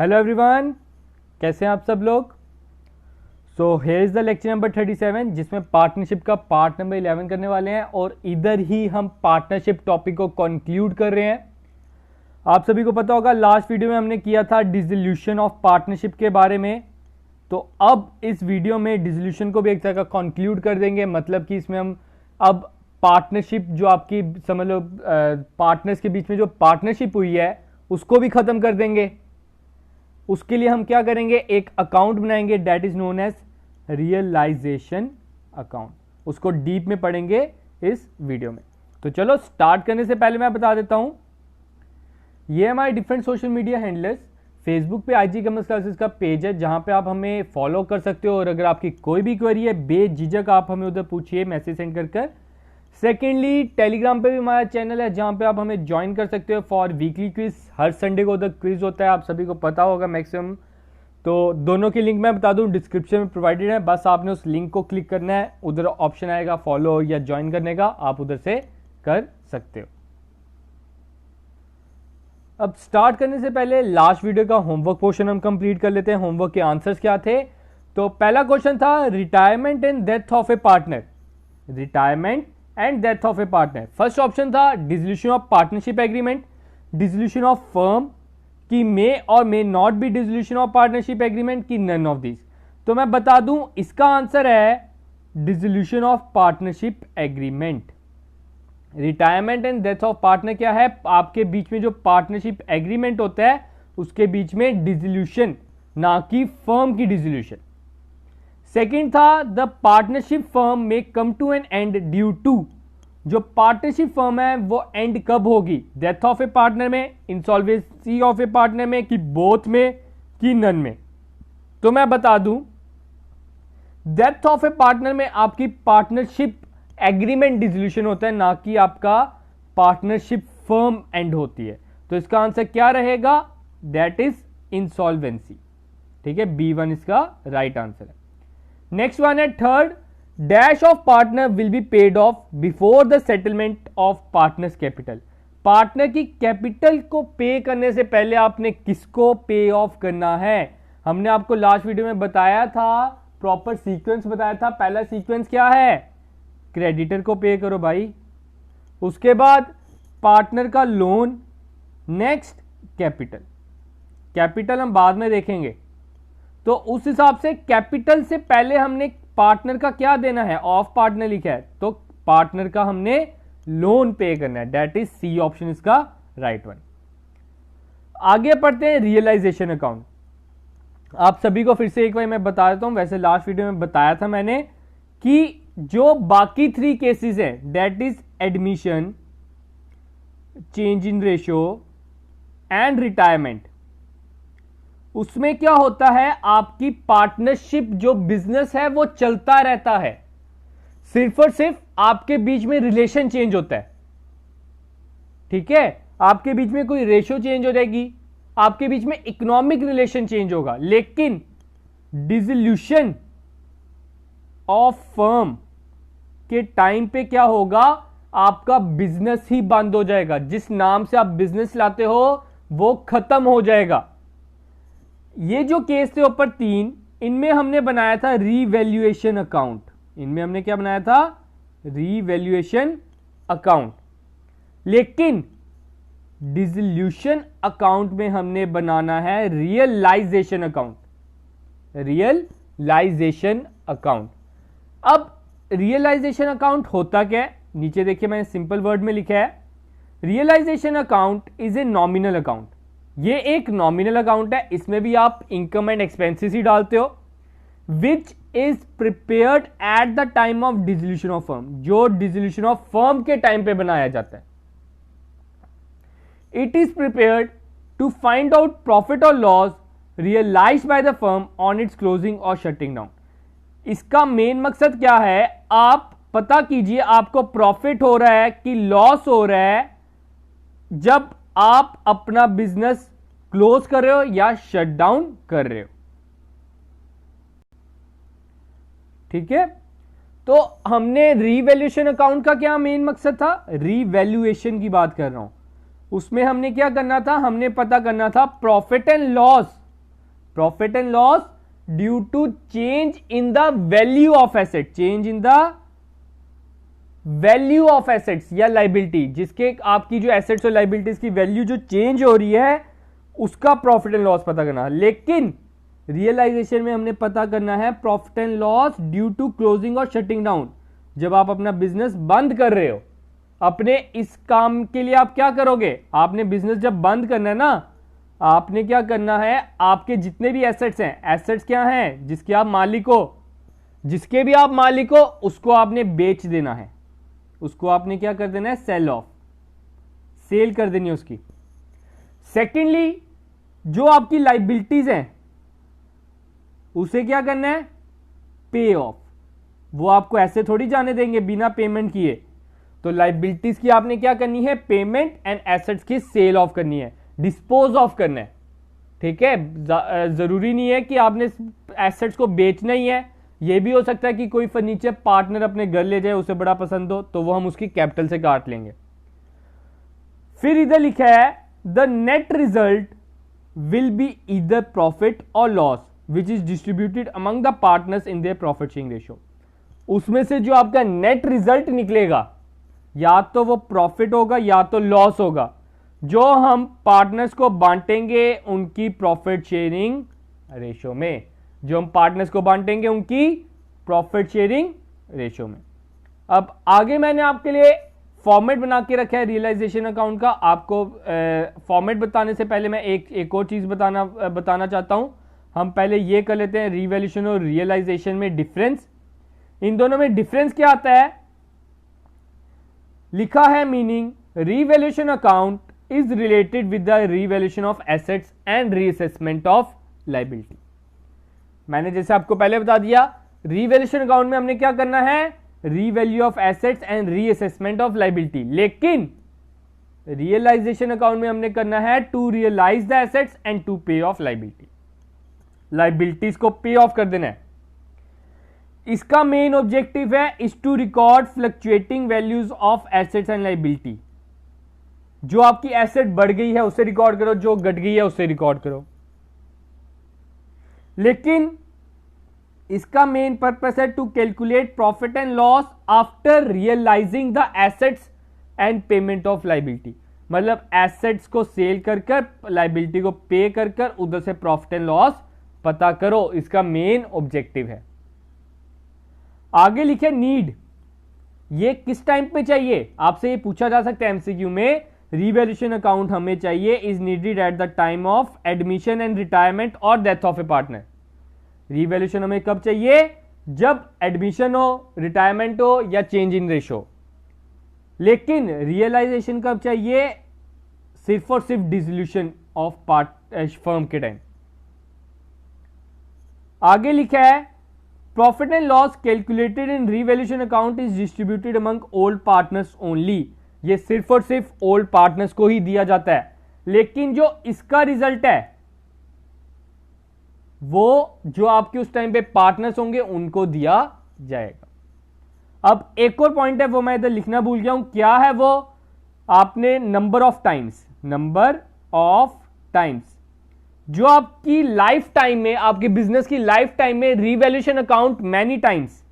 Hello everyone, कैसे हैं आप सब लोग। So here is the lecture number 37 जिसमें पार्टनरशिप का पार्ट नंबर 11 करने वाले हैं और इधर ही हम पार्टनरशिप टॉपिक को कंक्लूड कर रहे हैं। आप सभी को पता होगा लास्ट वीडियो में हमने किया था डिसोल्यूशन ऑफ पार्टनरशिप के बारे में, तो अब इस वीडियो में डिसोल्यूशन को भी एक तरह का कंक्लूड कर देंगे। मतलब कि इसमें हम अब पार्टनरशिप जो आपकी समझ लो पार्टनर्स के बीच में जो पार्टनरशिप हुई है उसको भी खत्म कर देंगे। उसके लिए हम क्या करेंगे, एक अकाउंट बनाएंगे that is known as realization account. उसको डीप में पढ़ेंगे इस वीडियो में। तो चलो स्टार्ट करने से पहले मैं बता देता हूं, ये हमारे different social media handlers Facebook पे IG कॉमर्स क्लासेस का पेज है जहां पे आप हमें फॉलो कर सकते हो और अगर आपकी कोई भी क्वेरी है बेझिझक आप हमें उधर पूछिए मैसेज सेंड कर। सेकेंडली टेलीग्राम पे भी हमारा चैनल है जहां पे आप हमें ज्वाइन कर सकते हो for weekly quiz. Her Sunday को उधर क्विज होता है, आप सभी को पता होगा मैक्सिमम। तो दोनों की लिंक मैं बता दूं डिस्क्रिप्शन में प्रोवाइडेड है, बस आपने उस लिंक को क्लिक करना है, उधर ऑप्शन आएगा फॉलो या ज्वाइन करने का, आप उधर से कर सकते हो। अब स्टार्ट करने से पहले लास्ट वीडियो का होमवर्क पोर्शन हम कंप्लीट कर लेते हैं। होमवर्क के आंसर्स क्या थे, तो पहला क्वेश्चन था retirement and death of a partner. Retirement and death of a partner, first option था dissolution of partnership agreement, dissolution of firm की मे और may not be dissolution of partnership agreement की none of this. तो मैं बता दूं इसका answer है dissolution of partnership agreement. Retirement and death of partner क्या है, आपके बीच में जो पार्टनरशिप एग्रीमेंट होता है उसके बीच में डिसोल्यूशन, ना कि फर्म की डिसोल्यूशन। सेकेंड था द पार्टनरशिप फर्म में come to an end due to, जो पार्टनरशिप फर्म है वो एंड कब होगी, डेथ ऑफ ए पार्टनर में, इंसॉल्वेंसी ऑफ ए पार्टनर में, कि बोथ में, कि नन में। तो मैं बता दूं डेथ ऑफ ए पार्टनर में आपकी पार्टनरशिप एग्रीमेंट डिसोल्यूशन होता है, ना कि आपका पार्टनरशिप फर्म एंड होती है। तो इसका आंसर क्या रहेगा, दैट इज इंसॉल्वेंसी। ठीक है, B1 इसका राइट आंसर है। नेक्स्ट वन है third, dash of partner will be paid of before the settlement of partners capital. Partner की कैपिटल को पे करने से पहले आपने किसको पे ऑफ करना है। हमने आपको लास्ट वीडियो में बताया था, प्रॉपर सीक्वेंस बताया था। पहला सीक्वेंस क्या है, क्रेडिटर को पे करो भाई, उसके बाद पार्टनर का लोन, नेक्स्ट कैपिटल। कैपिटल हम बाद में देखेंगे। तो उस हिसाब से कैपिटल से पहले हमने पार्टनर का क्या देना है, ऑफ पार्टनर लिखा है, तो पार्टनर का हमने लोन पे करना है, दैट इज C ऑप्शन इसका राइट वन। आगे पढ़ते हैं रियलाइजेशन अकाउंट। आप सभी को फिर से एक बार मैं बता देता हूं, वैसे लास्ट वीडियो में बताया था मैंने कि जो बाकी 3 केसेस हैं that is admission, change in ratio and retirement, उसमें क्या होता है आपकी पार्टनरशिप जो बिजनेस है वो चलता रहता है, सिर्फ और सिर्फ आपके बीच में रिलेशन चेंज होता है। ठीक है, आपके बीच में कोई रेशियो चेंज हो जाएगी, आपके बीच में इकोनॉमिक रिलेशन चेंज होगा, लेकिन डिसोल्यूशन ऑफ फर्म के टाइम पे क्या होगा, आपका बिजनेस ही बंद हो जाएगा, जिस नाम से आप बिजनेस लाते हो वो खत्म हो जाएगा। ये जो केस थे ऊपर 3, इनमें हमने बनाया था रीवैल्यूएशन अकाउंट। इनमें हमने क्या बनाया था, रीवैल्यूएशन अकाउंट। लेकिन डिसोल्यूशन अकाउंट में हमने बनाना है रियलाइजेशन अकाउंट। रियलाइजेशन अकाउंट, अब रियलाइजेशन अकाउंट होता क्या है, नीचे देखिए मैंने सिंपल वर्ड में लिखा है, realization account is a nominal account. ये एक नॉमिनल अकाउंट है, इसमें भी आप इनकम एंड एक्सपेंसेस ही डालते हो, which is prepared at the time of dissolution of firm, जो डिसोल्यूशन ऑफ फर्म के टाइम पे बनाया जाता है। It is prepared to find out profit और loss realised by the firm on its closing और शटिंग डाउन। इसका main मकसद क्या है, आप पता कीजिए आपको प्रॉफिट हो रहा है कि लॉस हो रहा है जब आप अपना बिजनेस क्लोज कर रहे हो या शट डाउन कर रहे हो। ठीक है, तो हमने रीवैल्यूएशन अकाउंट का क्या मेन मकसद था, रीवैल्यूएशन की बात कर रहा हूं। उसमें हमने क्या करना था, हमने पता करना था profit and loss profit and loss due to change in the value of asset, change in the value of assets या लाइबिलिटी, जिसके आपकी जो एसेट्स और लाइबिलिटीज की वैल्यू जो चेंज हो रही है उसका प्रॉफिट एंड लॉस पता करना। लेकिन रियलाइजेशन में हमने पता करना है profit and loss due to closing और शटिंग डाउन। जब आप अपना बिजनेस बंद कर रहे हो, अपने इस काम के लिए आप क्या करोगे, आपने बिजनेस जब बंद करना है ना, आपने क्या करना है, आपके जितने भी एसेट्स हैं, एसेट्स क्या हैं, जिसके आप मालिक हो, जिसके भी आप मालिक हो, उसको आपने बेच देना है, उसको आपने क्या कर देना है, सेल ऑफ, सेल कर देनी है उसकी। सेकेंडली, जो आपकी लाइबिलिटीज हैं उसे क्या करना है, पे ऑफ। वो आपको ऐसे थोड़ी जाने देंगे बिना पेमेंट किए, तो लाइबिलिटीज की आपने क्या करनी है, पेमेंट, एंड एसेट्स की सेल ऑफ करनी है, डिस्पोज ऑफ करना है। ठीक है, जरूरी नहीं है कि आपने एसेट्स को बेचना ही है, यह भी हो सकता है कि कोई फर्नीचर पार्टनर अपने घर ले जाए, उसे बड़ा पसंद हो, तो वो हम उसकी कैपिटल से काट लेंगे। फिर इधर लिखा है the net result will be either profit और loss which is distributed among the partners in their profit sharing ratio. उसमें से जो आपका नेट रिजल्ट निकलेगा, या तो वो प्रॉफिट होगा या तो लॉस होगा, जो हम पार्टनर्स को बांटेंगे उनकी प्रॉफिट शेयरिंग रेशियो में, जो हम पार्टनर्स को बांटेंगे उनकी प्रॉफिट शेयरिंग रेशियो में। अब आगे मैंने आपके लिए फॉर्मेट बना के रखा है रियलाइजेशन अकाउंट का। आपको फॉर्मेट बताने से पहले मैं एक और चीज बताना चाहता हूं। हम पहले ये कर लेते हैं, रिवैल्यूएशन और रियलाइजेशन में डिफरेंस। इन दोनों में डिफरेंस क्या आता है, लिखा है meaning revaluation account is related with the revaluation of assets and reassessment of liability. मैंने जैसे आपको पहले बता दिया, रिवैल्यूएशन अकाउंट में हमने क्या करना है, revalue of assets and reassessment of liability. लेकिन रियलाइजेशन अकाउंट में हमने करना है to realize the assets and to pay off liability, liabilities को पे ऑफ कर देना है। इसका मेन ऑब्जेक्टिव है is to record fluctuating values of assets and liability. जो आपकी एसेट बढ़ गई है उसे रिकॉर्ड करो, जो घट गई है उसे रिकॉर्ड करो। लेकिन इसका मेन पर्पस है to calculate profit and loss after realizing the assets and payment of liability. मतलब एसेट्स को सेल कर कर लायबिलिटी को पे कर कर उधर से प्रॉफिट एंड लॉस पता करो, इसका मेन ऑब्जेक्टिव है। आगे लिखे नीड, ये किस टाइम पे चाहिए, आपसे ये पूछा जा सकता है एमसीक्यू में। रिवैल्यूएशन अकाउंट हमें चाहिए is needed at the time of admission and retirement और death of a partner. Revaluation हमें कब चाहिए, जब एडमिशन हो, रिटायरमेंट हो या चेंज इन रेशो। लेकिन रियलाइजेशन कब चाहिए, सिर्फ और सिर्फ डिसोल्यूशन ऑफ फर्म के टाइम। आगे लिखा है profit and loss calculated in revaluation account is distributed among old partners only. ये सिर्फ और सिर्फ ओल्ड पार्टनर्स को ही दिया जाता है। लेकिन जो इसका रिजल्ट है वो जो आपके उस टाइम पे पार्टनर्स होंगे उनको दिया जाएगा। अब एक और पॉइंट है, वो मैं इधर लिखना भूल गया हूं, क्या है वो, आपने number of times, number of times जो आपकी लाइफ टाइम में, आपके बिजनेस की लाइफ टाइम में रिवैल्यूएशन अकाउंट मैनी टाइम्स,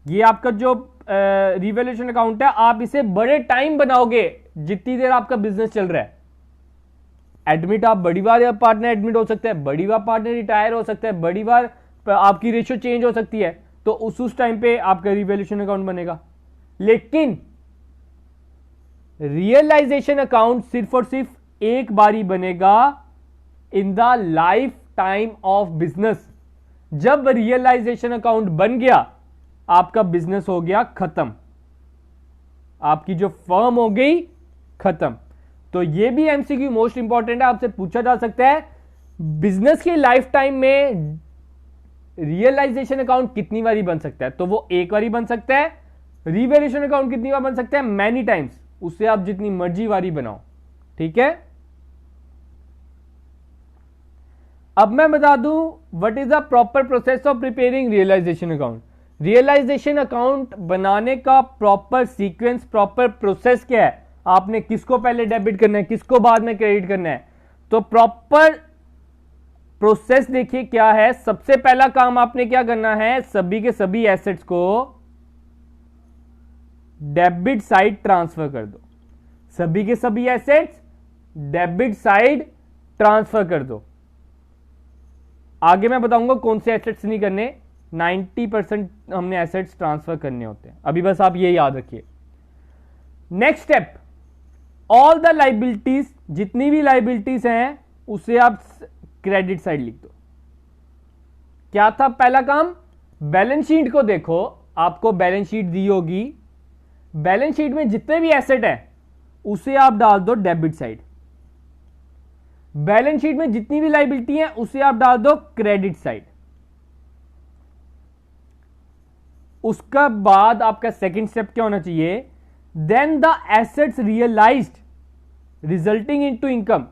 ये आपका जो रिवैल्यूएशन अकाउंट है आप इसे बड़े टाइम बनाओगे जितनी देर आपका बिजनेस चल रहा है। एडमिट आप बड़ी बार पार्टनर एडमिट हो सकता है, बड़ी बार पार्टनर रिटायर हो सकता है, बड़ी बार आपकी रेशियो चेंज हो सकती है, तो उस टाइम पे आपका रिवैल्यूएशन अकाउंट बनेगा। लेकिन रियलाइजेशन अकाउंट सिर्फ और सिर्फ एक बारी बनेगा in the life time of business. जब रियलाइजेशन अकाउंट बन गया आपका बिजनेस हो गया खत्म, आपकी जो फर्म हो गई खत्म। तो ये भी एमसीक्यू मोस्ट इंपॉर्टेंट है, आपसे पूछा जा सकता है बिजनेस की लाइफ टाइम में रियलाइजेशन अकाउंट कितनी बारी बन सकता है, तो वो एक बारी बन सकता है। रिवैल्यूएशन अकाउंट कितनी बार बन सकता है, मैनी टाइम्स, उससे आप जितनी मर्जी बारी बनाओ। ठीक है, अब मैं बता दूं what is the proper process of preparing realization account. Realization account बनाने का प्रॉपर सीक्वेंस, प्रॉपर प्रोसेस क्या है, आपने किसको पहले डेबिट करना है, किसको बाद में क्रेडिट करना है। तो प्रॉपर प्रोसेस देखिए क्या है। सबसे पहला काम आपने क्या करना है, सभी के सभी एसेट्स को डेबिट साइड ट्रांसफर कर दो। सभी के सभी एसेट्स डेबिट साइड ट्रांसफर कर दो। आगे मैं बताऊंगा कौन से एसेट्स नहीं करने, 90% हमने एसेट्स ट्रांसफर करने होते हैं। अभी बस आप ये याद रखिए। Next step, all the liabilities, जितनी भी लाइबिलिटीज हैं उसे आप क्रेडिट साइड लिख दो। क्या था पहला काम, बैलेंस शीट को देखो, आपको बैलेंस शीट दी होगी, बैलेंस शीट में जितने भी एसेट है उसे आप डाल दो डेबिट साइड। बैलेंस शीट में जितनी भी लाइबिलिटी है उसे आप डाल दो क्रेडिट साइड। उसका बाद आपका सेकंड स्टेप क्या होना चाहिए, then the assets realized resulting into income.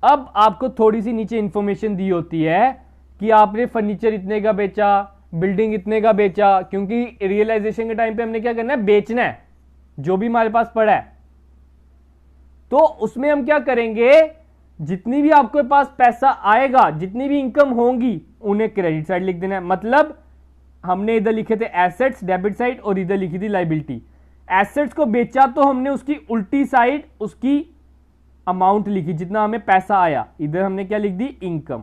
अब आपको थोड़ी सी नीचे इंफॉर्मेशन दी होती है कि आपने फर्नीचर इतने का बेचा, बिल्डिंग इतने का बेचा, क्योंकि रियलाइजेशन के टाइम पे हमने क्या करना है, बेचना है जो भी हमारे पास पड़ा है। तो उसमें हम क्या करेंगे, जितनी भी आपके पास पैसा आएगा, जितनी भी इनकम होंगी, उन्हें क्रेडिट साइड लिख देना है। मतलब हमने इधर लिखे थे एसेट्स डेबिट साइड और इधर लिखी थी लाइबिलिटी। एसेट्स को बेचा तो हमने उसकी उल्टी साइड उसकी अमाउंट लिखी, जितना हमें पैसा आया, इधर हमने क्या लिख दी, इनकम।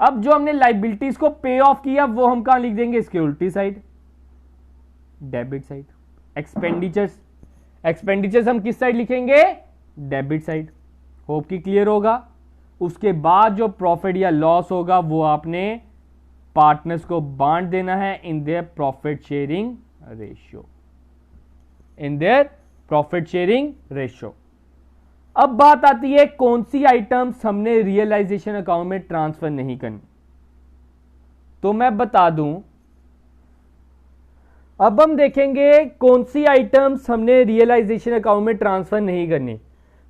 अब जो हमने लाइबिलिटीज को पे ऑफ किया वो हम कहां लिख देंगे, इसके उल्टी side, debit side. Expenditures, expenditures हम किस साइड लिखेंगे, डेबिट साइड। होप कि क्लियर होगा। उसके बाद जो प्रॉफिट या लॉस होगा वो आपने पार्टनर्स को बांट देना है इन their profit sharing ratio, in their profit sharing ratio. अब बात आती है कौन सी आइटम्स हमने रियलाइजेशन अकाउंट में ट्रांसफर नहीं करनी। तो मैं बता दूं, अब हम देखेंगे कौन सी आइटम्स हमने रियलाइजेशन अकाउंट में ट्रांसफर नहीं करनी।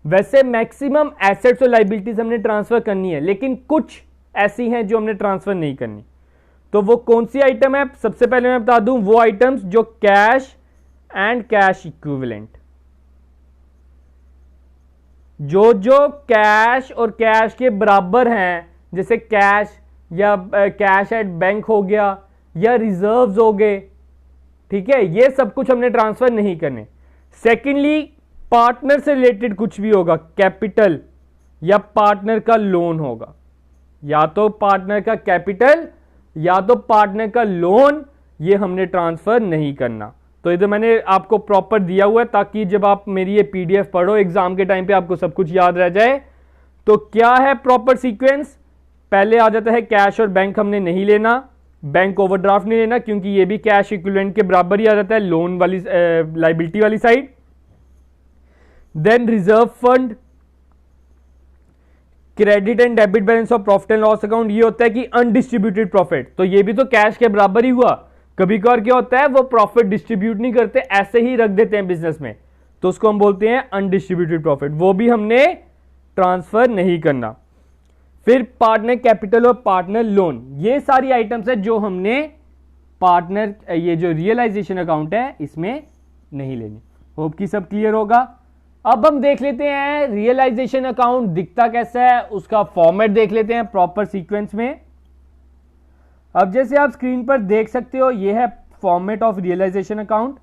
वैसे मैक्सिमम एसेट्स और लाइबिलिटीज हमने ट्रांसफर करनी है, लेकिन कुछ ऐसी हैं जो हमने ट्रांसफर नहीं करनी। तो वो कौन सी आइटम है, सबसे पहले मैं बता दूं, वो आइटम्स जो कैश एंड कैश इक्विवेलेंट, जो जो कैश और कैश के बराबर हैं, जैसे कैश या कैश एट बैंक हो गया या रिजर्व्स हो गए, ठीक है, ये सब कुछ हमने ट्रांसफर नहीं करने। सेकेंडली, पार्टनर से रिलेटेड कुछ भी होगा, कैपिटल या पार्टनर का लोन होगा, या तो पार्टनर का कैपिटल या तो पार्टनर का लोन, ये हमने ट्रांसफर नहीं करना। तो इधर मैंने आपको प्रॉपर दिया हुआ है ताकि जब आप मेरी ये पीडीएफ पढ़ो एग्जाम के टाइम पे आपको सब कुछ याद रह जाए। तो क्या है प्रॉपर सीक्वेंस, पहले आ जाता है कैश और बैंक हमने नहीं लेना, बैंक ओवरड्राफ्ट नहीं लेना क्योंकि ये भी कैश इक्विवेलेंट के बराबर ही आ जाता है लोन वाली लाइबिलिटी वाली side. Then reserve fund, credit and debit balance of profit and loss account, ये होता है कि अनडिस्ट्रीब्यूटेड प्रॉफिट, तो ये भी तो कैश के बराबर ही हुआ। कभी कभार क्या होता है, वो प्रॉफिट डिस्ट्रीब्यूट नहीं करते, ऐसे ही रख देते हैं बिजनेस में, तो उसको हम बोलते हैं अनडिस्ट्रीब्यूटेड प्रॉफिट, वो भी हमने ट्रांसफर नहीं करना। फिर पार्टनर कैपिटल और पार्टनर लोन, ये सारी आइटम्स है जो हमने पार्टनर, ये जो रियलाइजेशन अकाउंट है इसमें नहीं लेनी। होप कि सब क्लियर होगा। अब हम देख लेते हैं रियलाइजेशन अकाउंट दिखता कैसा है, उसका फॉर्मेट देख लेते हैं प्रॉपर सीक्वेंस में। अब जैसे आप स्क्रीन पर देख सकते हो, ये है फॉर्मेट ऑफ रियलाइजेशन अकाउंट।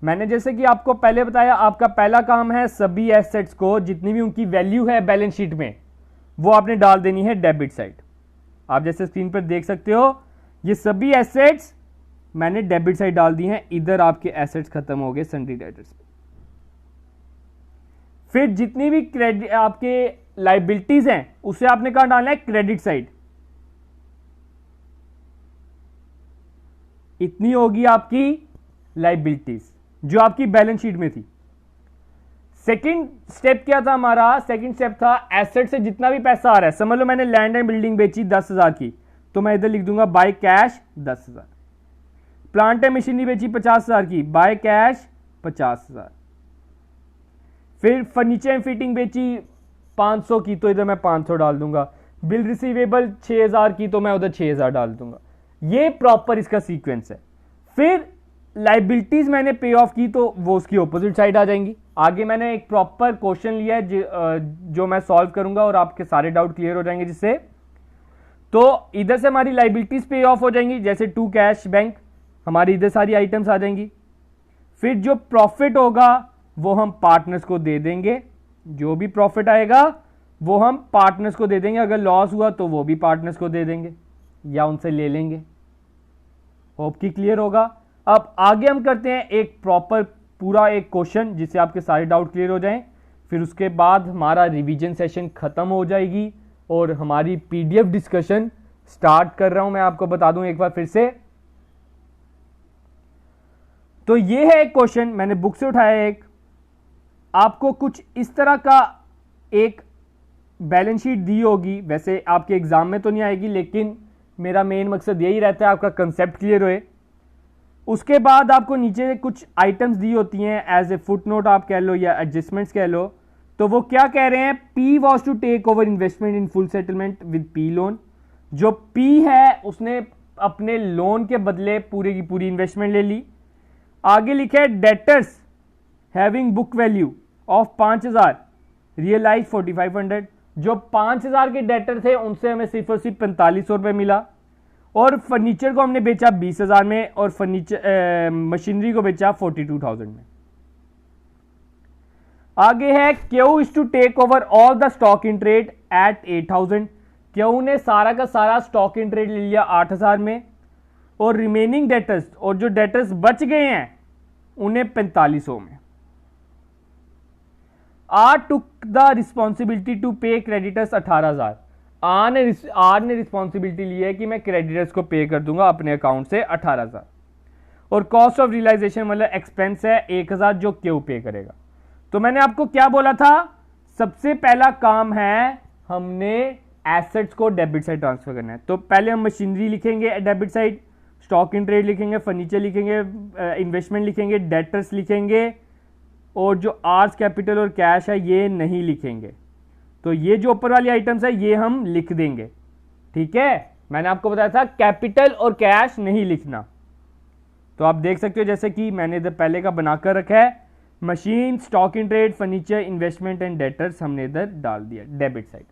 मैंने जैसे कि आपको पहले बताया, आपका पहला काम है सभी एसेट्स को जितनी भी उनकी वैल्यू है बैलेंस शीट में वो आपने डाल देनी है डेबिट साइड। आप जैसे स्क्रीन पर देख सकते हो, ये सभी एसेट्स मैंने डेबिट साइड डाल दी हैं। इधर आपके एसेट्स खत्म हो गए सन्ड्री डेटर्स पे। फिर जितनी भी क्रेडिट आपके लाइबिलिटीज हैं उसे आपने कहां डालना है, क्रेडिट साइड। इतनी होगी आपकी लाइबिलिटीज जो आपकी बैलेंस शीट में थी। सेकंड स्टेप क्या था हमारा, सेकंड स्टेप था एसेट से जितना भी पैसा आ रहा है, समझ लो मैंने लैंड एंड बिल्डिंग बेची 10,000 की, तो मैं इधर लिख दूंगा by cash 10,000। Plant and machinery बेची 50,000 की, बाय कैश 50,000। फिर फर्नीचर एंड फिटिंग बेची 500 की, तो इधर मैं 500 डाल दूंगा। बिल रिसीवेबल 6,000 की, तो मैं उधर 6,000 डाल दूंगा। ये प्रॉपर इसका सीक्वेंस है। फिर लाइबिलिटीज मैंने पे ऑफ की तो वो उसकी ऑपोजिट साइड आ जाएंगी। आगे मैंने एक प्रॉपर क्वेश्चन लिया है जो मैं सॉल्व करूंगा और आपके सारे डाउट क्लियर हो जाएंगे जिससे। तो इधर से हमारी लाइबिलिटीज पे ऑफ हो जाएंगी, जैसे टू कैश बैंक, हमारी इधर सारी आइटम्स आ जाएंगी। फिर जो प्रॉफिट होगा वो हम पार्टनर्स को दे देंगे, जो भी प्रॉफिट आएगा वो हम पार्टनर्स को दे देंगे, अगर लॉस हुआ तो वो भी पार्टनर्स को दे देंगे या उनसे ले लेंगे। होप कि क्लियर होगा। अब आगे हम करते हैं एक प्रॉपर पूरा एक क्वेश्चन जिससे आपके सारे डाउट क्लियर हो जाएं। फिर उसके बाद हमारा रिवीजन सेशन खत्म हो जाएगी और हमारी पीडीएफ डिस्कशन स्टार्ट कर रहा हूं। मैं आपको बता दूं एक बार फिर से, तो ये है एक क्वेश्चन, मैंने बुक से उठाया एक। आपको कुछ इस तरह का एक बैलेंस शीट दी होगी, वैसे आपके एग्जाम में तो नहीं आएगी, लेकिन मेरा मेन मकसद यही रहता है आपका कंसेप्ट क्लियर होए। उसके बाद आपको नीचे कुछ आइटम्स दी होती हैं एज ए फुट नोट आप कह लो या एडजस्टमेंट्स कह लो। तो वो क्या कह रहे हैं, P was to take over investment in full settlement with P loan. जो पी है उसने अपने लोन के बदले पूरी की पूरी इन्वेस्टमेंट ले ली। आगे लिखा है debtors having book value of 5000 realise 4500। जो 5000 के डेटर थे उनसे हमें सिर्फ और सिर्फ 4500 रुपये मिला, और फर्नीचर को हमने बेचा 20,000 में, और फर्नीचर मशीनरी को बेचा 42,000 में। आगे है Q is to take over all the stock in trade at 8,000। Q ने सारा का सारा स्टॉक इन ट्रेड ले लिया 8,000 में, और रिमेनिंग डेटर्स, और जो डेटर्स बच गए हैं उन्हें 4500 में। R took the responsibility to pay creditors 18,000। R ने रिस्पॉन्सिबिलिटी ली है कि मैं क्रेडिटर्स को पे कर दूंगा अपने अकाउंट से 18,000, और कॉस्ट ऑफ रियलाइजेशन मतलब एक्सपेंस है 1,000 जो क्यू पे करेगा। तो मैंने आपको क्या बोला था, सबसे पहला काम है हमने एसेट्स को डेबिट साइड ट्रांसफर करना है। तो पहले हम मशीनरी लिखेंगे debit side, stock in trade लिखेंगे, फर्नीचर लिखेंगे, इन्वेस्टमेंट लिखेंगे, डेटर्स लिखेंगे, और जो आर्स कैपिटल और कैश है ये नहीं लिखेंगे। तो ये जो ऊपर वाली आइटम्स है ये हम लिख देंगे, ठीक है। मैंने आपको बताया था कैपिटल और कैश नहीं लिखना। तो आप देख सकते हो जैसे कि मैंने इधर पहले का बनाकर रखा है, machine, stock in trade, furniture, investment and debtors हमने इधर डाल दिया डेबिट साइड।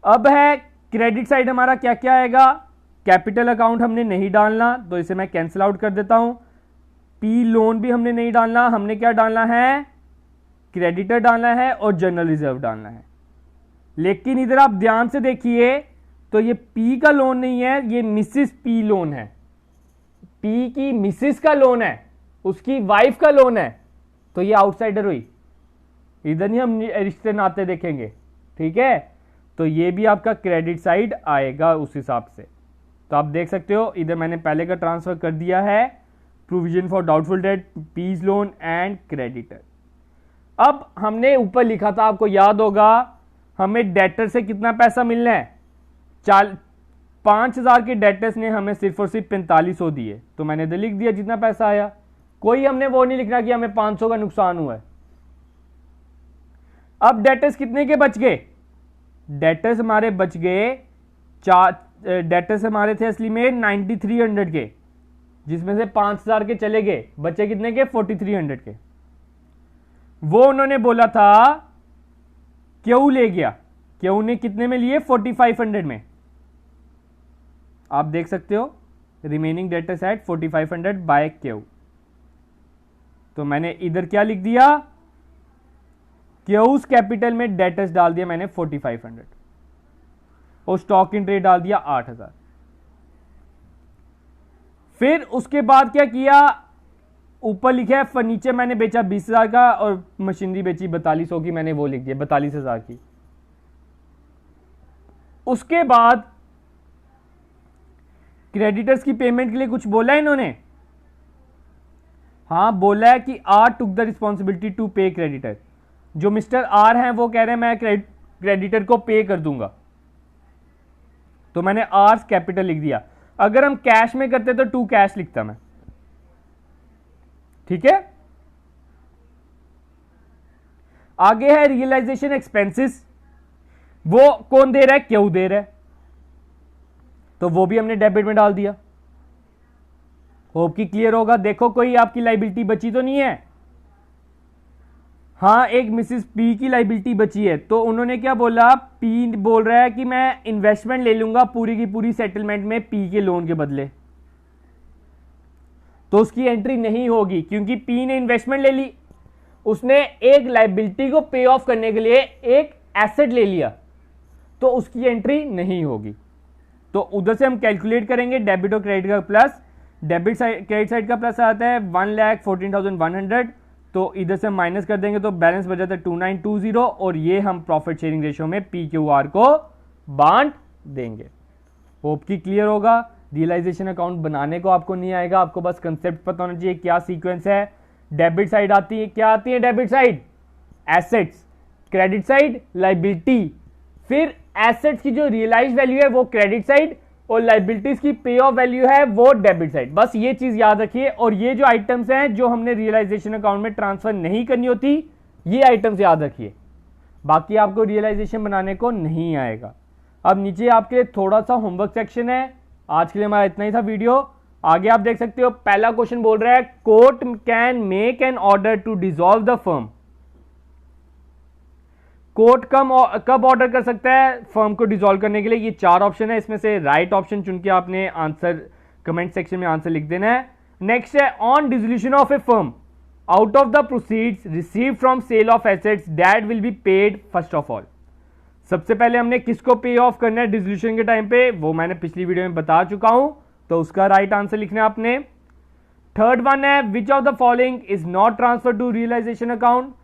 अब है क्रेडिट साइड, हमारा क्या क्या आएगा। कैपिटल अकाउंट हमने नहीं डालना, तो इसे मैं कैंसिल आउट कर देता हूं। पी लोन भी हमने नहीं डालना, हमने क्या डालना है, क्रेडिटर डालना है और जनरल रिजर्व डालना है। लेकिन इधर आप ध्यान से देखिए, तो ये पी का लोन नहीं है, ये मिसिस पी लोन है। पी की मिसिस का लोन है, उसकी वाइफ का लोन है, तो ये आउटसाइडर हुई, इधर नहीं हम रिश्ते नाते देखेंगे, ठीक है। तो ये भी आपका क्रेडिट साइड आएगा उस हिसाब से। तो आप देख सकते हो इधर मैंने पहले का ट्रांसफर कर दिया है, provision for doubtful debt, P's loan and creditor. अब हमने ऊपर लिखा था, आपको याद होगा, हमें डेटर से कितना पैसा मिलना है, 5,000 के डेटर्स ने हमें सिर्फ और सिर्फ 4500 दिए, तो मैंने इधर लिख दिया जितना पैसा आया। कोई हमने वो नहीं लिखना कि हमें 500 का नुकसान हुआ है। अब डेटर्स कितने के बच गए, डेटर्स हमारे बच गए डेटर्स हमारे थे असली में 9300 के, जिसमें से 5,000 के चले गए, बचे कितने के, 4300 के। वो उन्होंने बोला था क्यों ले गया, क्यों ने कितने में लिए, 4500 में। आप देख सकते हो remaining debtors at 4500 by Q. तो मैंने इधर क्या लिख दिया, क्यूज कैपिटल में डेटर्स डाल दिया मैंने 4500, और स्टॉक इन ट्रेड डाल दिया 8,000। फिर उसके बाद क्या किया, ऊपर लिखा है फर्नीचर मैंने बेचा 20,000 का और मशीनरी बेची 4200 की, मैंने वो लिख दिया 42,000 की। उसके बाद क्रेडिटर्स की पेमेंट के लिए कुछ बोला है इन्होंने, हाँ बोला है कि R took the responsibility to pay creditor. जो मिस्टर आर हैं वो कह रहे हैं मैं क्रेडिटर को पे कर दूंगा, तो मैंने आर्स कैपिटल लिख दिया। अगर हम कैश में करते तो टू कैश लिखता मैं, ठीक है। आगे है रियलाइजेशन एक्सपेंसेस, वो कौन दे रहा है, क्यों दे रहा है, तो वो भी हमने डेबिट में डाल दिया। होप कि क्लियर होगा। देखो कोई आपकी लाइबिलिटी बची तो नहीं है, हाँ एक मिसिस पी की लाइबिलिटी बची है, तो उन्होंने क्या बोला, पी बोल रहा है कि मैं इन्वेस्टमेंट ले लूंगा पूरी की पूरी सेटलमेंट में पी के लोन के बदले, तो उसकी एंट्री नहीं होगी क्योंकि पी ने इन्वेस्टमेंट ले ली, उसने एक लाइबिलिटी को पे ऑफ करने के लिए एक एसेट ले लिया, तो उसकी एंट्री नहीं होगी। तो उधर से हम कैलकुलेट करेंगे डेबिट और क्रेडिट का plus, debit side credit side का प्लस आता है 1,14,100, तो इधर से माइनस कर देंगे तो बैलेंस बच जाता है 2920, और ये हम प्रॉफिट शेयरिंग रेशियो में पी क्यू आर को बांट देंगे। होप की क्लियर होगा। रियलाइजेशन अकाउंट बनाने को आपको नहीं आएगा, आपको बस कंसेप्ट पता होना चाहिए क्या सीक्वेंस है। डेबिट साइड आती है, क्या आती है debit side, assets, credit side liability, फिर एसेट्स की जो रियलाइज वैल्यू है वो क्रेडिट साइड, और लाइबिलिटीज की पे ऑफ वैल्यू है वो डेबिट साइड। बस ये चीज याद रखिए। और ये जो आइटम्स हैं जो हमने रियलाइजेशन अकाउंट में ट्रांसफर नहीं करनी होती, ये आइटम्स याद रखिए, बाकी आपको रियलाइजेशन बनाने को नहीं आएगा। अब नीचे आपके लिए थोड़ा सा होमवर्क सेक्शन है। आज के लिए हमारा इतना ही था वीडियो। आगे आप देख सकते हो पहला क्वेश्चन बोल रहा है court can make an order to dissolve the firm. Court कब ऑर्डर कर सकता है फर्म को डिसॉल्व करने के लिए? ये 4 ऑप्शन है, इसमें से राइट ऑप्शन चुन के आपने आंसर कमेंट सेक्शन में आंसर लिख देना है। नेक्स्ट है on dissolution of a firm out of the proceeds receive from sale of assets that will be paid first of all. सबसे पहले हमने किसको पे ऑफ करना है डिसोल्यूशन के टाइम पे, वो मैंने पिछली वीडियो में बता चुका हूं, तो उसका राइट आंसर लिखना है आपने। थर्ड वन है which of the following is not transfer to realisation account,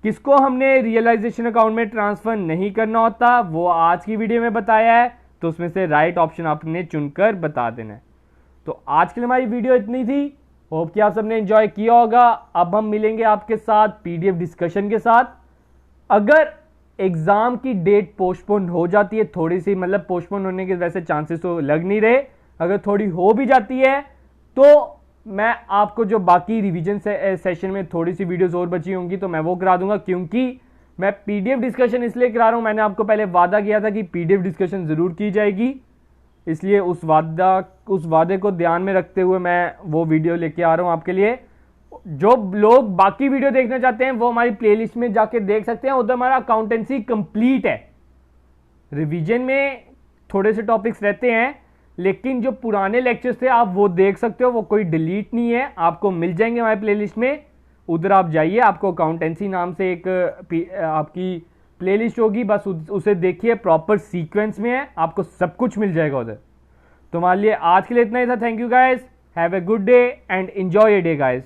किसको हमने रियलाइजेशन अकाउंट में ट्रांसफर नहीं करना होता, वो आज की वीडियो में बताया है, तो उसमें से राइट ऑप्शन आपने चुनकर बता देना है। तो आज के लिए हमारी वीडियो इतनी थी, होप कि आप सबने एंजॉय किया होगा। अब हम मिलेंगे आपके साथ पीडीएफ डिस्कशन के साथ। अगर एग्जाम की डेट पोस्टपोन हो जाती है थोड़ी सी, मतलब पोस्टपोन होने के वैसे चांसेस तो लग नहीं रहे, अगर थोड़ी हो भी जाती है तो मैं आपको जो बाकी रिवीजन सेशन में थोड़ी सी वीडियोस और बची होंगी तो मैं वो करा दूंगा, क्योंकि मैं पीडीएफ डिस्कशन इसलिए करा रहा हूं, मैंने आपको पहले वादा किया था कि पीडीएफ डिस्कशन जरूर की जाएगी, इसलिए उस वादे को ध्यान में रखते हुए मैं वो वीडियो लेके आ रहा हूं आपके लिए। जो लोग बाकी वीडियो देखना चाहते हैं वो हमारी प्लेलिस्ट में जाके देख सकते हैं, उधर हमारा अकाउंटेंसी कंप्लीट है। रिवीजन में थोड़े से टॉपिक्स रहते हैं, लेकिन जो पुराने लेक्चर्स थे आप वो देख सकते हो, वो कोई डिलीट नहीं है, आपको मिल जाएंगे हमारे प्लेलिस्ट में। उधर आप जाइए, आपको अकाउंटेंसी नाम से एक आपकी प्लेलिस्ट होगी, बस उसे देखिए, प्रॉपर सीक्वेंस में है, आपको सब कुछ मिल जाएगा उधर। तो हमारे लिए आज के लिए इतना ही था। Thank you guys, have a good day and enjoy your day guys.